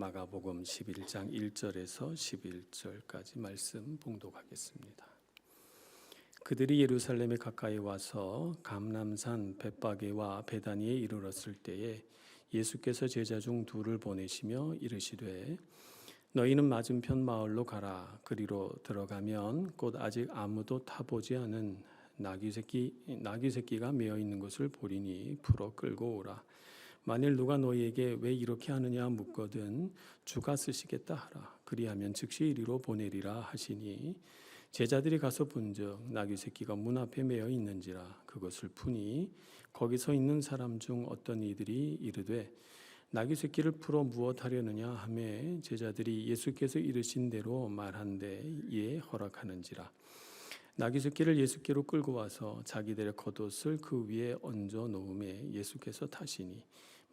마가복음 11장 1절에서 11절까지 말씀 봉독하겠습니다. 그들이 예루살렘에 가까이 와서 감람산 벳바게와 베다니에 이르렀을 때에 예수께서 제자 중 둘을 보내시며 이르시되 너희는 맞은편 마을로 가라. 그리로 들어가면 곧 아직 아무도 타보지 않은 나귀 새끼가 메어 있는 것을 보리니 풀어 끌고 오라. 만일 누가 너희에게 왜 이렇게 하느냐 묻거든 주가 쓰시겠다 하라. 그리하면 즉시 이리로 보내리라 하시니 제자들이 가서 본즉 나귀 새끼가 문 앞에 메어 있는지라. 그것을 푸니 거기 서 있는 사람 중 어떤 이들이 이르되 나귀 새끼를 풀어 무엇하려느냐 하매 제자들이 예수께서 이르신 대로 말한데 이에 허락하는지라. 나귀 새끼를 예수께로 끌고 와서 자기들의 겉옷을 그 위에 얹어 놓음에 예수께서 타시니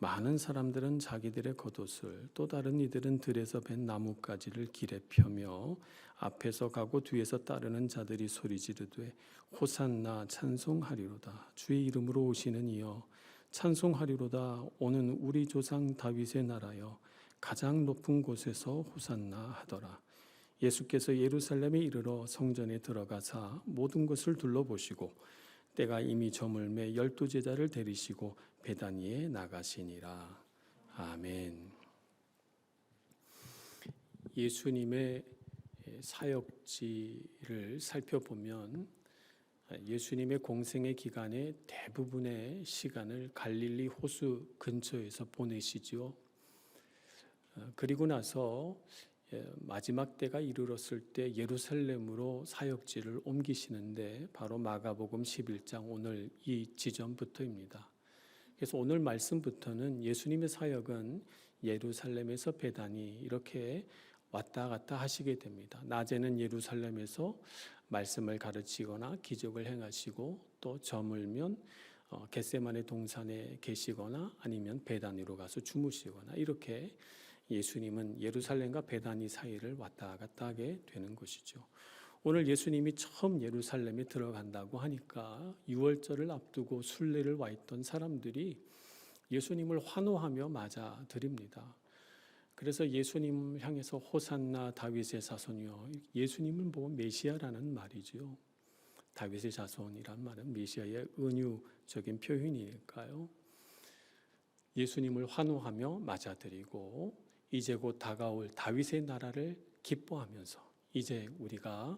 많은 사람들은 자기들의 겉옷을 또 다른 이들은 들에서 벤 나뭇가지를 길에 펴며 앞에서 가고 뒤에서 따르는 자들이 소리 지르되 호산나 찬송하리로다. 주의 이름으로 오시는 이여 찬송하리로다. 오는 우리 조상 다윗의 나라여 가장 높은 곳에서 호산나 하더라. 예수께서 예루살렘에 이르러 성전에 들어가사 모든 것을 둘러보시고 때가 이미 저물매 12 제자를 데리시고 베다니에 나가시니라. 아멘. 예수님의 사역지를 살펴보면 예수님의 공생의 기간의 대부분의 시간을 갈릴리 호수 근처에서 보내시죠. 그리고 나서 마지막 때가 이르렀을 때 예루살렘으로 사역지를 옮기시는데 바로 마가복음 11장 오늘 이 지점부터입니다. 그래서 오늘 말씀부터는 예수님의 사역은 예루살렘에서 베다니 이렇게 왔다 갔다 하시게 됩니다. 낮에는 예루살렘에서 말씀을 가르치거나 기적을 행하시고 또 저물면 겟세마네 동산에 계시거나 아니면 베다니로 가서 주무시거나 이렇게 예수님은 예루살렘과 베다니 사이를 왔다 갔다 하게 되는 것이죠. 오늘 예수님이 처음 예루살렘에 들어간다고 하니까 유월절을 앞두고 순례를 와 있던 사람들이 예수님을 환호하며 맞아들입니다. 그래서 예수님을 향해서 호산나 다윗의 자손이여, 예수님을 보고 메시아라는 말이죠. 다윗의 자손이란 말은 메시아의 은유적인 표현이니까요. 예수님을 환호하며 맞아들이고 이제 곧 다가올 다윗의 나라를 기뻐하면서 이제 우리가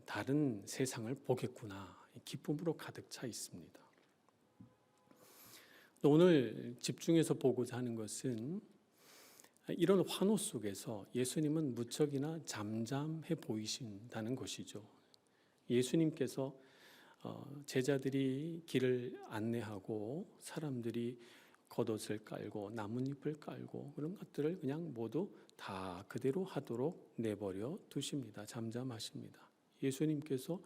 다른 세상을 보겠구나 기쁨으로 가득 차 있습니다. 오늘 집중해서 보고자 하는 것은 이런 환호 속에서 예수님은 무척이나 잠잠해 보이신다는 것이죠. 예수님께서 제자들이 길을 안내하고 사람들이 겉옷을 깔고 나뭇잎을 깔고 그런 것들을 그냥 모두 다 그대로 하도록 내버려 두십니다. 잠잠하십니다. 예수님께서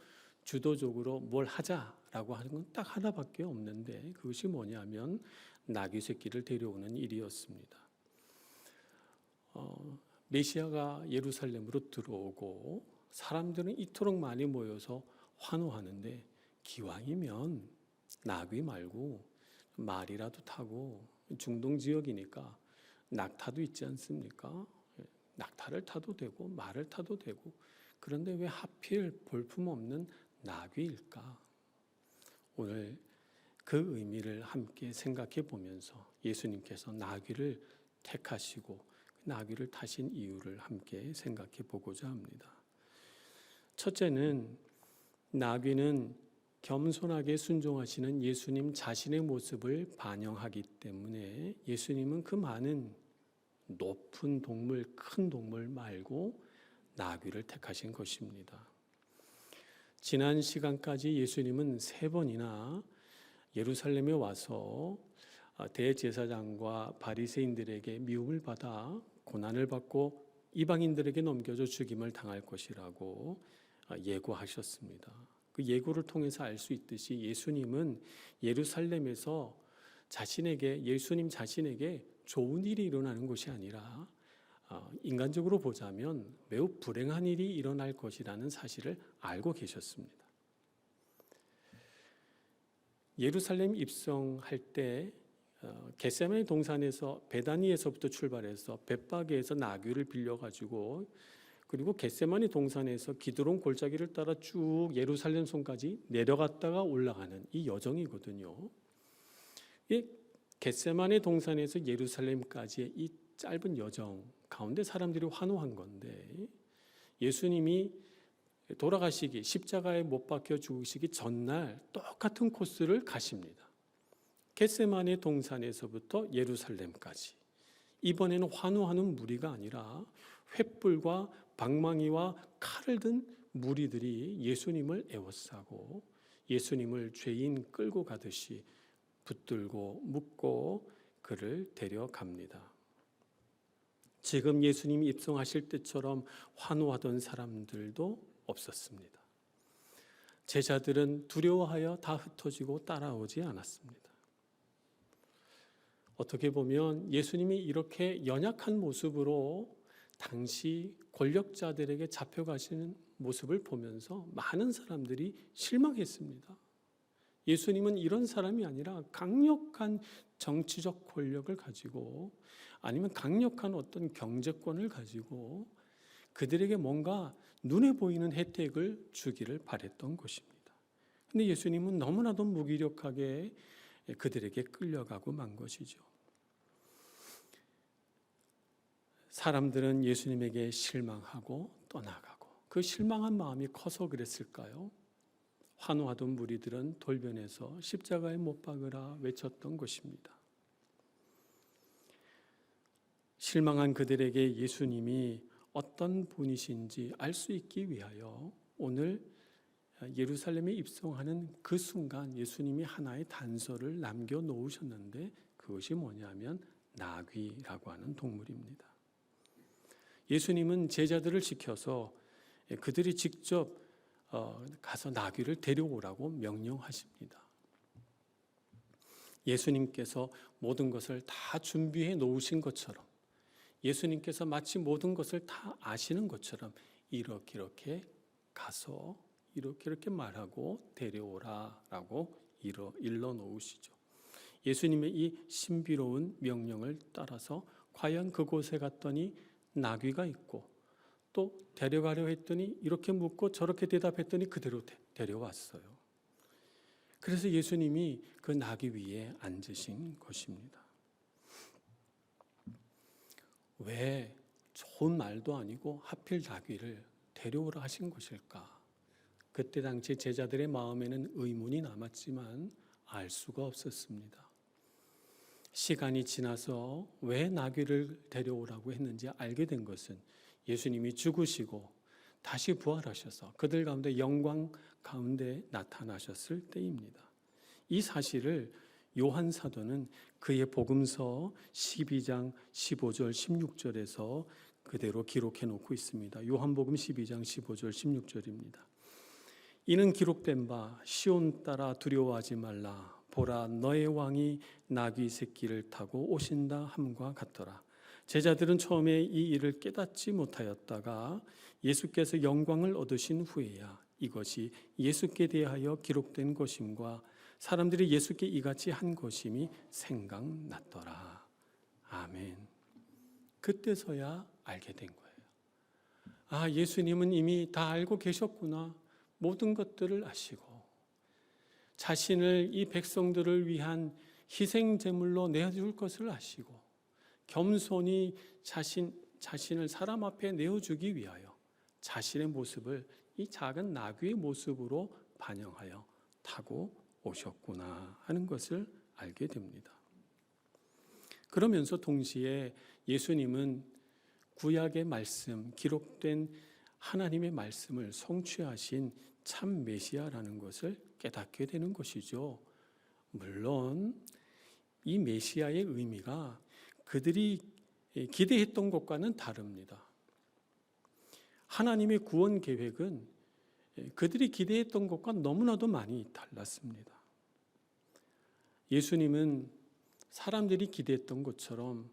주도적으로 뭘 하자라고 하는 건 딱 하나밖에 없는데 그것이 뭐냐면 나귀 새끼를 데려오는 일이었습니다. 메시아가 예루살렘으로 들어오고 사람들은 이토록 많이 모여서 환호하는데 기왕이면 나귀 말고 말이라도 타고 중동 지역이니까 낙타도 있지 않습니까? 낙타를 타도 되고 말을 타도 되고 그런데 왜 하필 볼품없는 나귀일까? 오늘 그 의미를 함께 생각해 보면서 예수님께서 나귀를 택하시고 나귀를 타신 이유를 함께 생각해 보고자 합니다. 첫째는 나귀는 겸손하게 순종하시는 예수님 자신의 모습을 반영하기 때문에 예수님은 그 많은 높은 동물, 큰 동물 말고 나귀를 택하신 것입니다. 지난 시간까지 예수님은 3번이나 예루살렘에 와서 대제사장과 바리새인들에게 미움을 받아 고난을 받고 이방인들에게 넘겨져 죽임을 당할 것이라고 예고하셨습니다. 그 예고를 통해서 알 수 있듯이 예수님은 예루살렘에서 예수님 자신에게 좋은 일이 일어나는 것이 아니라 인간적으로 보자면 매우 불행한 일이 일어날 것이라는 사실을 알고 계셨습니다. 예루살렘 입성할 때 겟세마네 동산에서 베다니에서부터 출발해서 벳바게에서 나귀를 빌려가지고 그리고 겟세마네 동산에서 기드론 골짜기를 따라 쭉 예루살렘 성까지 내려갔다가 올라가는 이 여정이거든요. 이 겟세마네 동산에서 예루살렘까지의 이 짧은 여정 가운데 사람들이 환호한 건데 예수님이 돌아가시기 십자가에 못 박혀 죽으시기 전날 똑같은 코스를 가십니다. 겟세마네 동산에서부터 예루살렘까지. 이번에는 환호하는 무리가 아니라 횃불과 방망이와 칼을 든 무리들이 예수님을 에워싸고 예수님을 죄인 끌고 가듯이 붙들고 묶고 그를 데려갑니다. 지금 예수님이 입성하실 때처럼 환호하던 사람들도 없었습니다. 제자들은 두려워하여 다 흩어지고 따라오지 않았습니다. 어떻게 보면 예수님이 이렇게 연약한 모습으로 당시 권력자들에게 잡혀가시는 모습을 보면서 많은 사람들이 실망했습니다. 예수님은 이런 사람이 아니라 강력한 정치적 권력을 가지고 아니면 강력한 어떤 경제권을 가지고 그들에게 뭔가 눈에 보이는 혜택을 주기를 바랬던 것입니다. 그런데 예수님은 너무나도 무기력하게 그들에게 끌려가고 만 것이죠. 사람들은 예수님에게 실망하고 떠나가고 그 실망한 마음이 커서 그랬을까요? 환호하던 무리들은 돌변해서 십자가에 못 박으라 외쳤던 것입니다. 실망한 그들에게 예수님이 어떤 분이신지 알 수 있기 위하여 오늘 예루살렘에 입성하는 그 순간 예수님이 하나의 단서를 남겨놓으셨는데 그것이 뭐냐면 나귀라고 하는 동물입니다. 예수님은 제자들을 시켜서 그들이 직접 가서 나귀를 데려오라고 명령하십니다. 예수님께서 모든 것을 다 준비해 놓으신 것처럼 예수님께서 마치 모든 것을 다 아시는 것처럼 이렇게 가서 이렇게 말하고 데려오라라고 일러 놓으시죠. 예수님의 이 신비로운 명령을 따라서 과연 그곳에 갔더니 나귀가 있고 또 데려가려 했더니 이렇게 묻고 저렇게 대답했더니 그대로 데려왔어요. 그래서 예수님이 그 나귀 위에 앉으신 것입니다. 왜 좋은 말도 아니고 하필 나귀를 데려오라 하신 것일까? 그때 당시 제자들의 마음에는 의문이 남았지만 알 수가 없었습니다. 시간이 지나서 왜 나귀를 데려오라고 했는지 알게 된 것은 예수님이 죽으시고 다시 부활하셔서 그들 가운데 영광 가운데 나타나셨을 때입니다. 이 사실을 요한 사도는 그의 복음서 12장 15절 16절에서 그대로 기록해 놓고 있습니다. 요한복음 12장 15절 16절입니다. 이는 기록된 바 시온 따라 두려워하지 말라. 보라 너의 왕이 나귀 새끼를 타고 오신다 함과 같더라. 제자들은 처음에 이 일을 깨닫지 못하였다가 예수께서 영광을 얻으신 후에야 이것이 예수께 대하여 기록된 것임과 사람들이 예수께 이같이 한 것임이 생각났더라. 아멘. 그때서야 알게 된 거예요. 아, 예수님은 이미 다 알고 계셨구나. 모든 것들을 아시고 자신을 이 백성들을 위한 희생제물로 내어줄 것을 아시고 겸손히 자신을 사람 앞에 내어주기 위하여 자신의 모습을 이 작은 나귀의 모습으로 반영하여 타고 오셨구나 하는 것을 알게 됩니다. 그러면서 동시에 예수님은 구약의 말씀, 기록된 하나님의 말씀을 성취하신 참 메시아라는 것을 깨닫게 되는 것이죠. 물론 이 메시아의 의미가 그들이 기대했던 것과는 다릅니다. 하나님의 구원 계획은 그들이 기대했던 것과 너무나도 많이 달랐습니다. 예수님은 사람들이 기대했던 것처럼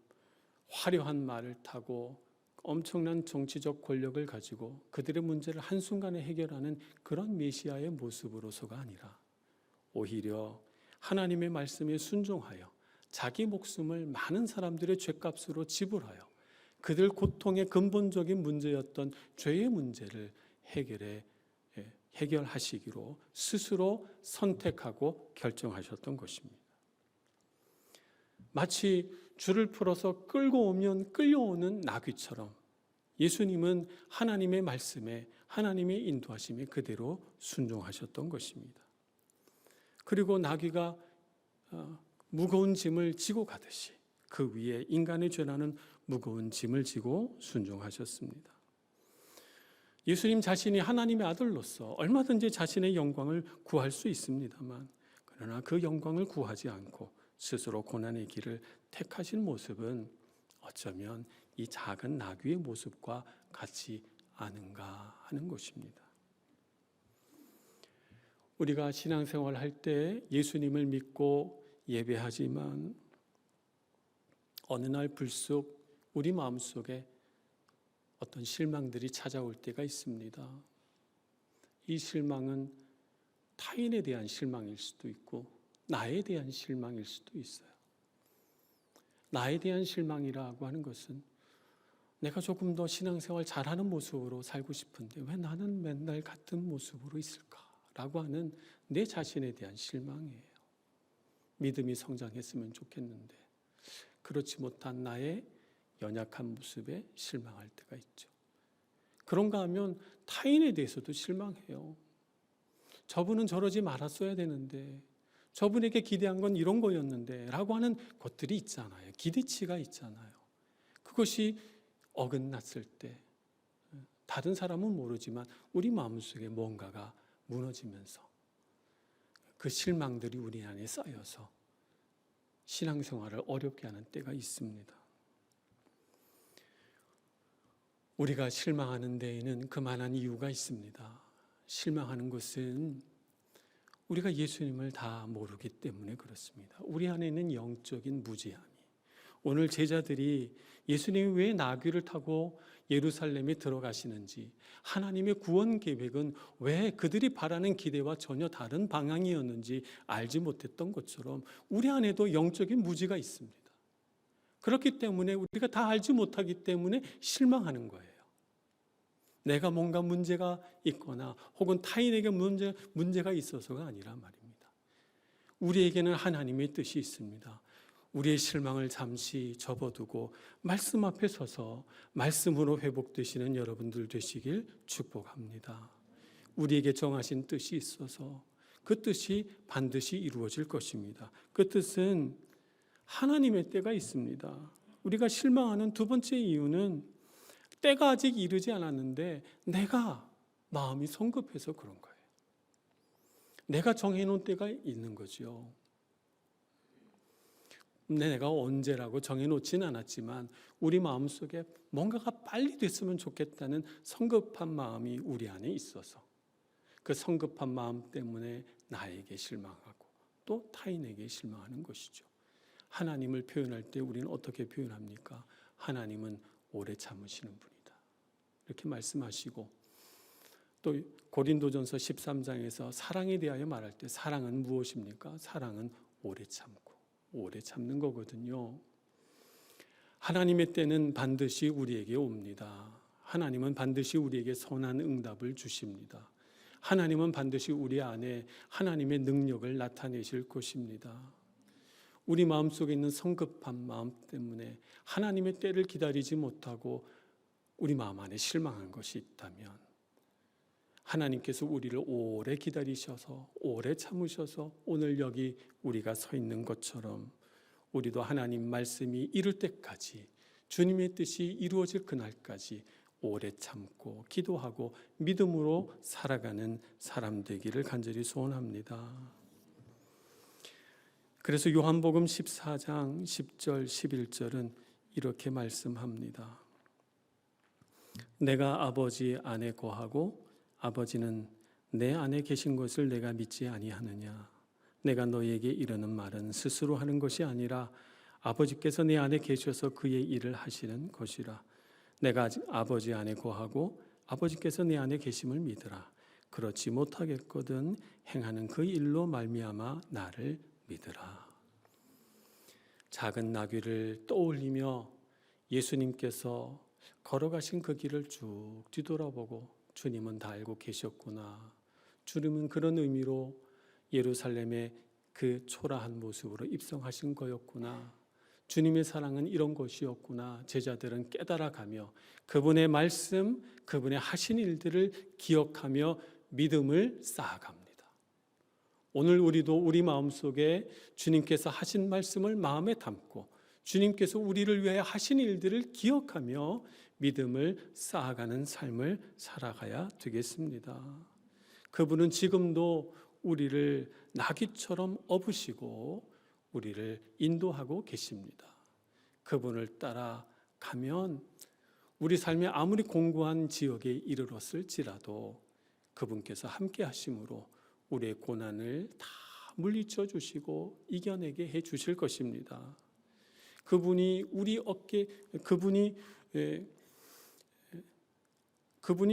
화려한 말을 타고 엄청난 정치적 권력을 가지고 그들의 문제를 한순간에 해결하는 그런 메시아의 모습으로서가 아니라 오히려 하나님의 말씀에 순종하여 자기 목숨을 많은 사람들의 죄값으로 지불하여 그들 고통의 근본적인 문제였던 죄의 문제를 해결하시기로 스스로 선택하고 결정하셨던 것입니다. 마치 줄을 풀어서 끌고 오면 끌려오는 나귀처럼 예수님은 하나님의 말씀에, 하나님의 인도하심에 그대로 순종하셨던 것입니다. 그리고 나귀가 무거운 짐을 지고 가듯이 그 위에 인간의 죄라는 무거운 짐을 지고 순종하셨습니다. 예수님 자신이 하나님의 아들로서 얼마든지 자신의 영광을 구할 수 있습니다만, 그러나 그 영광을 구하지 않고 스스로 고난의 길을 택하신 모습은 어쩌면 이 작은 나귀의 모습과 같지 않은가 하는 것입니다. 우리가 신앙생활을 할 때 예수님을 믿고 예배하지만 어느 날 불쑥 우리 마음속에 어떤 실망들이 찾아올 때가 있습니다. 이 실망은 타인에 대한 실망일 수도 있고 나에 대한 실망일 수도 있어요. 나에 대한 실망이라고 하는 것은 내가 조금 더 신앙생활 잘하는 모습으로 살고 싶은데 왜 나는 맨날 같은 모습으로 있을까라고 하는 내 자신에 대한 실망이에요. 믿음이 성장했으면 좋겠는데 그렇지 못한 나의 연약한 모습에 실망할 때가 있죠. 그런가 하면 타인에 대해서도 실망해요. 저분은 저러지 말았어야 되는데, 저분에게 기대한 건 이런 거였는데 라고 하는 것들이 있잖아요. 기대치가 있잖아요. 그것이 어긋났을 때 다른 사람은 모르지만 우리 마음속에 뭔가가 무너지면서 그 실망들이 우리 안에 쌓여서 신앙생활을 어렵게 하는 때가 있습니다. 우리가 실망하는 데에는 그만한 이유가 있습니다. 실망하는 것은 우리가 예수님을 다 모르기 때문에 그렇습니다. 우리 안에 있는 영적인 무지함이, 오늘 제자들이 예수님이 왜 나귀를 타고 예루살렘에 들어가시는지, 하나님의 구원 계획은 왜 그들이 바라는 기대와 전혀 다른 방향이었는지 알지 못했던 것처럼 우리 안에도 영적인 무지가 있습니다. 그렇기 때문에 우리가 다 알지 못하기 때문에 실망하는 거예요. 내가 뭔가 문제가 있거나 혹은 타인에게 문제가 있어서가 아니라 말입니다. 우리에게는 하나님의 뜻이 있습니다. 우리의 실망을 잠시 접어두고 말씀 앞에 서서 말씀으로 회복되시는 여러분들 되시길 축복합니다. 우리에게 정하신 뜻이 있어서 그 뜻이 반드시 이루어질 것입니다. 그 뜻은 하나님의 때가 있습니다. 우리가 실망하는 두 번째 이유는 때가 아직 이르지 않았는데 내가 마음이 성급해서 그런 거예요. 내가 정해놓은 때가 있는 거죠. 내가 언제라고 정해놓지는 않았지만 우리 마음속에 뭔가가 빨리 됐으면 좋겠다는 성급한 마음이 우리 안에 있어서 그 성급한 마음 때문에 나에게 실망하고 또 타인에게 실망하는 것이죠. 하나님을 표현할 때 우리는 어떻게 표현합니까? 하나님은 오래 참으시는 분이다. 이렇게 말씀하시고 또 고린도전서 13장에서 사랑에 대하여 말할 때 사랑은 무엇입니까? 사랑은 오래 참고 오래 참는 거거든요. 하나님의 때는 반드시 우리에게 옵니다. 하나님은 반드시 우리에게 선한 응답을 주십니다. 하나님은 반드시 우리 안에 하나님의 능력을 나타내실 것입니다. 우리 마음속에 있는 성급한 마음 때문에 하나님의 때를 기다리지 못하고 우리 마음 안에 실망한 것이 있다면 하나님께서 우리를 오래 기다리셔서 오래 참으셔서 오늘 여기 우리가 서 있는 것처럼 우리도 하나님 말씀이 이룰 때까지 주님의 뜻이 이루어질 그날까지 오래 참고 기도하고 믿음으로 살아가는 사람 되기를 간절히 소원합니다. 그래서 요한복음 14장 10절 11절은 이렇게 말씀합니다. 내가 아버지 안에 거하고 아버지는 내 안에 계신 것을 내가 믿지 아니하느냐. 내가 너희에게 이르는 말은 스스로 하는 것이 아니라 아버지께서 내 안에 계셔서 그의 일을 하시는 것이라. 내가 아버지 안에 거하고 아버지께서 내 안에 계심을 믿으라. 그렇지 못하겠거든 행하는 그 일로 말미암아 나를 믿으라. 작은 나귀를 떠올리며 예수님께서 걸어가신 그 길을 쭉 뒤돌아보고 주님은 다 알고 계셨구나. 주님은 그런 의미로 예루살렘의 그 초라한 모습으로 입성하신 거였구나. 주님의 사랑은 이런 것이었구나. 제자들은 깨달아가며 그분의 말씀, 그분의 하신 일들을 기억하며 믿음을 쌓아갑니다. 오늘 우리도 우리 마음속에 주님께서 하신 말씀을 마음에 담고 주님께서 우리를 위해 하신 일들을 기억하며 믿음을 쌓아가는 삶을 살아가야 되겠습니다. 그분은 지금도 우리를 나귀처럼 업으시고 우리를 인도하고 계십니다. 그분을 따라가면 우리 삶이 아무리 공고한 지역에 이르렀을지라도 그분께서 함께 하심으로 우리의 고난을 다 물리쳐 주시고 이겨내게 해 주실 것입니다. 그분이 우리 어깨, 그분이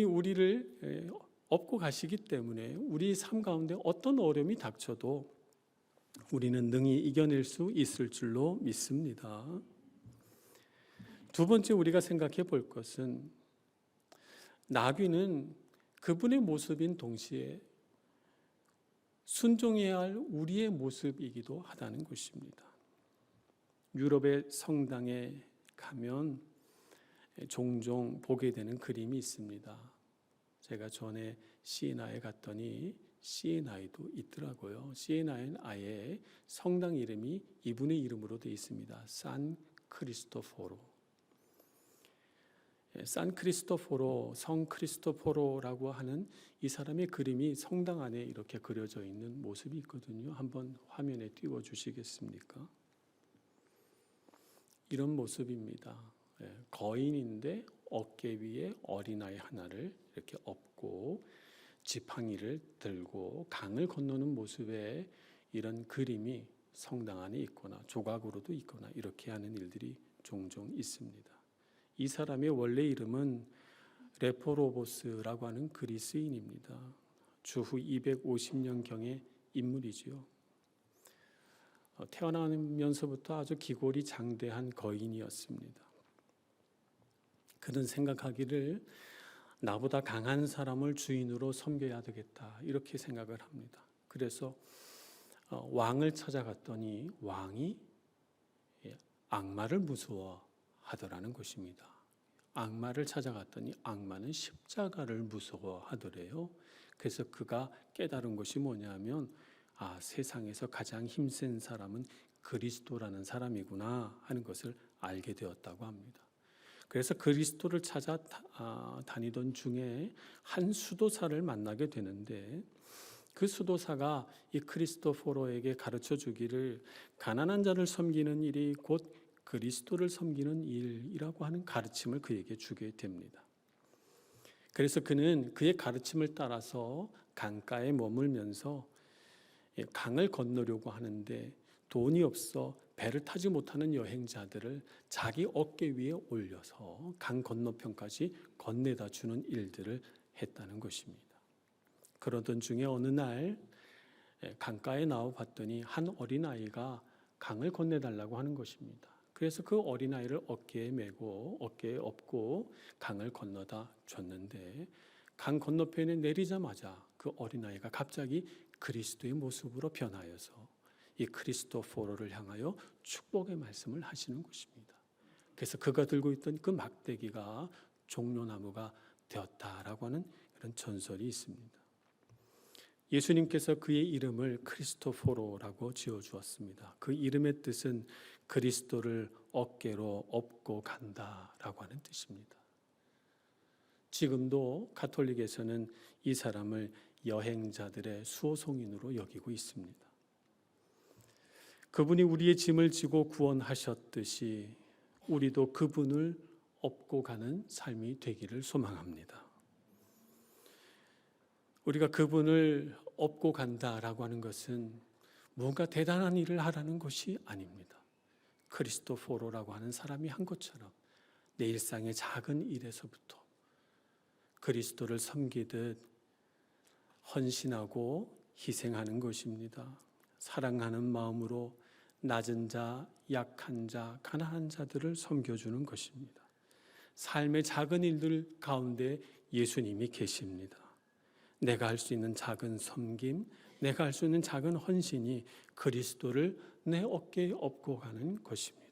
우리를 업고 가시기 때문에 우리 삶 가운데 어떤 어려움이 닥쳐도 우리는 능히 이겨낼 수 있을 줄로 믿습니다. 두 번째 우리가 생각해 볼 것은 나귀는 그분의 모습인 동시에 순종해야 할 우리의 모습이기도 하다는 것입니다. 유럽의 성당에 가면 종종 보게 되는 그림이 있습니다. 제가 전에 시에나에 갔더니 시에나에도 있더라고요. 시에나에는 아예 성당 이름이 이분의 이름으로 되어 있습니다. 산 크리스토포로. 산 크리스토포로, 성 크리스토포로라고 하는 이 사람의 그림이 성당 안에 이렇게 그려져 있는 모습이 있거든요. 한번 화면에 띄워 주시겠습니까? 이런 모습입니다. 거인인데 어깨 위에 어린아이 하나를 이렇게 업고 지팡이를 들고 강을 건너는 모습의 이런 그림이 성당 안에 있거나 조각으로도 있거나 이렇게 하는 일들이 종종 있습니다. 이 사람의 원래 이름은 레포로보스라고 하는 그리스인입니다. 주후 250년경의 인물이지요. 태어나면서부터 아주 기골이 장대한 거인이었습니다. 그는 생각하기를 나보다 강한 사람을 주인으로 섬겨야 되겠다 이렇게 생각을 합니다. 그래서 왕을 찾아갔더니 왕이 악마를 무서워하더라는 것입니다. 악마를 찾아갔더니 악마는 십자가를 무서워하더래요. 그래서 그가 깨달은 것이 뭐냐면 세상에서 가장 힘센 사람은 그리스도라는 사람이구나 하는 것을 알게 되었다고 합니다. 그래서 그리스도를 찾아 다니던 중에 한 수도사를 만나게 되는데 그 수도사가 이 크리스토포로에게 가르쳐 주기를 가난한 자를 섬기는 일이 곧 그리스도를 섬기는 일이라고 하는 가르침을 그에게 주게 됩니다. 그래서 그는 그의 가르침을 따라서 강가에 머물면서 강을 건너려고 하는데 돈이 없어 배를 타지 못하는 여행자들을 자기 어깨 위에 올려서 강 건너편까지 건네다 주는 일들을 했다는 것입니다. 그러던 중에 어느 날 강가에 나와 봤더니 한 어린아이가 강을 건네달라고 하는 것입니다. 그래서 그 어린아이를 어깨에 메고 어깨에 업고 강을 건너다 줬는데 강 건너편에 내리자마자 그 어린아이가 갑자기 그리스도의 모습으로 변하여서 이 크리스토포로를 향하여 축복의 말씀을 하시는 것입니다. 그래서 그가 들고 있던 그 막대기가 종려나무가 되었다라고 하는 그런 전설이 있습니다. 예수님께서 그의 이름을 크리스토포로라고 지어주었습니다. 그 이름의 뜻은 그리스도를 어깨로 업고 간다라고 하는 뜻입니다. 지금도 가톨릭에서는 이 사람을 여행자들의 수호송인으로 여기고 있습니다. 그분이 우리의 짐을 지고 구원하셨듯이 우리도 그분을 업고 가는 삶이 되기를 소망합니다. 우리가 그분을 업고 간다라고 하는 것은 뭔가 대단한 일을 하라는 것이 아닙니다. 크리스토포로라고 하는 사람이 한 것처럼 내 일상의 작은 일에서부터 그리스도를 섬기듯 헌신하고 희생하는 것입니다. 사랑하는 마음으로 낮은 자, 약한 자, 가난한 자들을 섬겨주는 것입니다. 삶의 작은 일들 가운데 예수님이 계십니다. 내가 할 수 있는 작은 섬김, 내가 할 수 있는 작은 헌신이 그리스도를 내 어깨에 업고 가는 것입니다.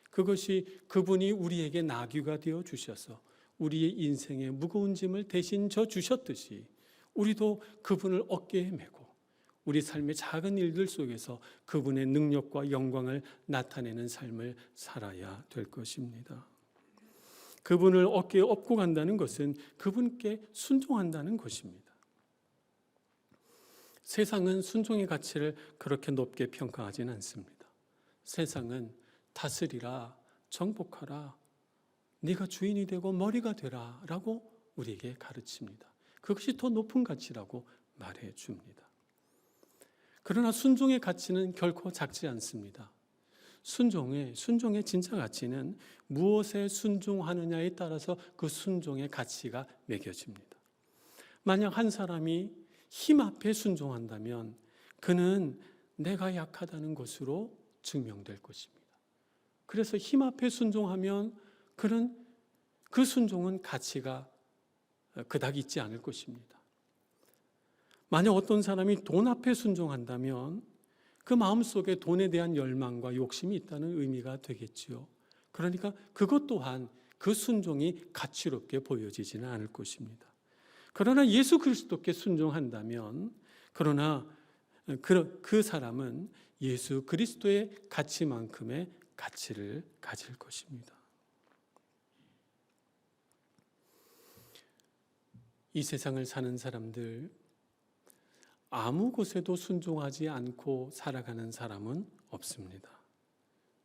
그것이 그분이 우리에게 나귀가 되어 주셔서 우리의 인생의 무거운 짐을 대신 져 주셨듯이 우리도 그분을 어깨에 메고 우리 삶의 작은 일들 속에서 그분의 능력과 영광을 나타내는 삶을 살아야 될 것입니다. 그분을 어깨에 업고 간다는 것은 그분께 순종한다는 것입니다. 세상은 순종의 가치를 그렇게 높게 평가하지는 않습니다. 세상은 다스리라, 정복하라, 네가 주인이 되고 머리가 되라 라고 우리에게 가르칩니다. 그것이 더 높은 가치라고 말해줍니다. 그러나 순종의 가치는 결코 작지 않습니다. 순종의 진짜 가치는 무엇에 순종하느냐에 따라서 그 순종의 가치가 매겨집니다. 만약 한 사람이 힘 앞에 순종한다면 그는 내가 약하다는 것으로 증명될 것입니다. 그래서 힘 앞에 순종하면 그는 그 순종은 가치가 그닥 있지 않을 것입니다. 만약 어떤 사람이 돈 앞에 순종한다면 그 마음속에 돈에 대한 열망과 욕심이 있다는 의미가 되겠지요. 그러니까 그것 또한 그 순종이 가치롭게 보여지지는 않을 것입니다. 그러나 예수 그리스도께 순종한다면 그러나 그 사람은 예수 그리스도의 가치만큼의 가치를 가질 것입니다. 이 세상을 사는 사람들 아무 곳에도 순종하지 않고 살아가는 사람은 없습니다.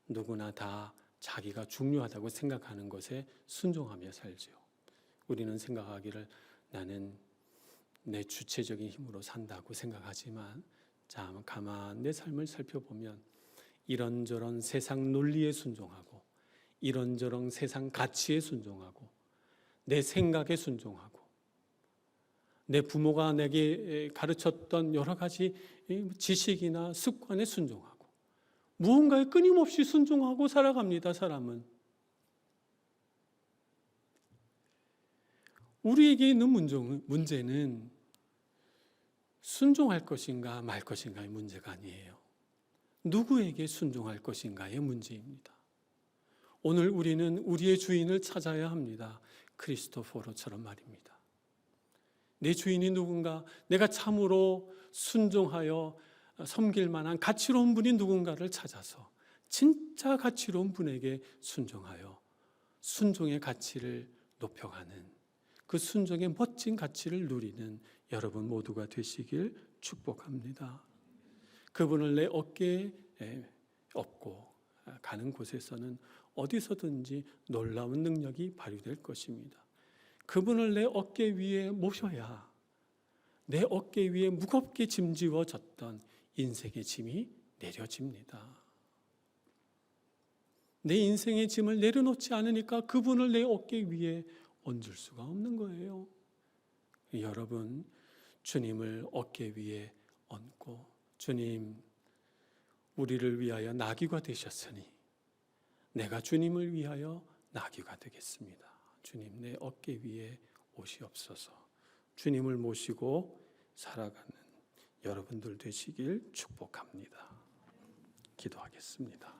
누구나 다 자기가 중요하다고 생각하는 것에 순종하며 살지요. 우리는 생각하기를 나는 내 주체적인 힘으로 산다고 생각하지만 가만 내 삶을 살펴보면 이런저런 세상 논리에 순종하고 이런저런 세상 가치에 순종하고 내 생각에 순종하고 내 부모가 내게 가르쳤던 여러 가지 지식이나 습관에 순종하고 무언가에 끊임없이 순종하고 살아갑니다. 사람은. 우리에게 있는 문제는 순종할 것인가 말 것인가의 문제가 아니에요. 누구에게 순종할 것인가의 문제입니다. 오늘 우리는 우리의 주인을 찾아야 합니다. 크리스토포로처럼 말입니다. 내 주인이 누군가, 내가 참으로 순종하여 섬길 만한 가치로운 분이 누군가를 찾아서 진짜 가치로운 분에게 순종하여 순종의 가치를 높여가는 그 순종의 멋진 가치를 누리는 여러분 모두가 되시길 축복합니다. 그분을 내 어깨에 업고 가는 곳에서는 어디서든지 놀라운 능력이 발휘될 것입니다. 그분을 내 어깨 위에 모셔야 내 어깨 위에 무겁게 짐지워졌던 인생의 짐이 내려집니다. 내 인생의 짐을 내려놓지 않으니까 그분을 내 어깨 위에 얹을 수가 없는 거예요. 여러분, 주님을 어깨 위에 얹고 주님, 우리를 위하여 나귀가 되셨으니 내가 주님을 위하여 나귀가 되겠습니다. 주님, 내 어깨 위에 오시옵소서. 주님을 모시고 살아가는 여러분들 되시길 축복합니다. 기도하겠습니다.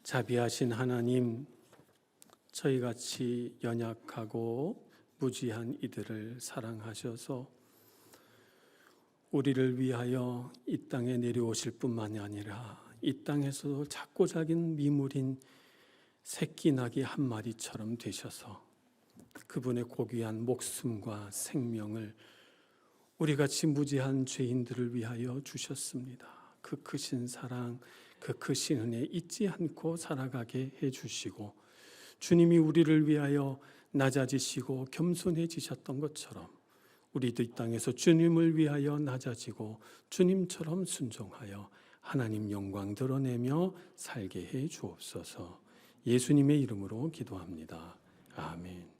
자비하신 하나님, 저희같이 연약하고 무지한 이들을 사랑하셔서 우리를 위하여 이 땅에 내려오실 뿐만이 아니라 이 땅에서도 작고 작은 미물인 새끼 나귀 한 마리처럼 되셔서 그분의 고귀한 목숨과 생명을 우리같이 무지한 죄인들을 위하여 주셨습니다. 그 크신 사랑, 그 크신 은혜 잊지 않고 살아가게 해주시고 주님이 우리를 위하여 낮아지시고 겸손해지셨던 것처럼 우리도 이 땅에서 주님을 위하여 낮아지고 주님처럼 순종하여 하나님 영광 드러내며 살게 해 주옵소서. 예수님의 이름으로 기도합니다. 아멘.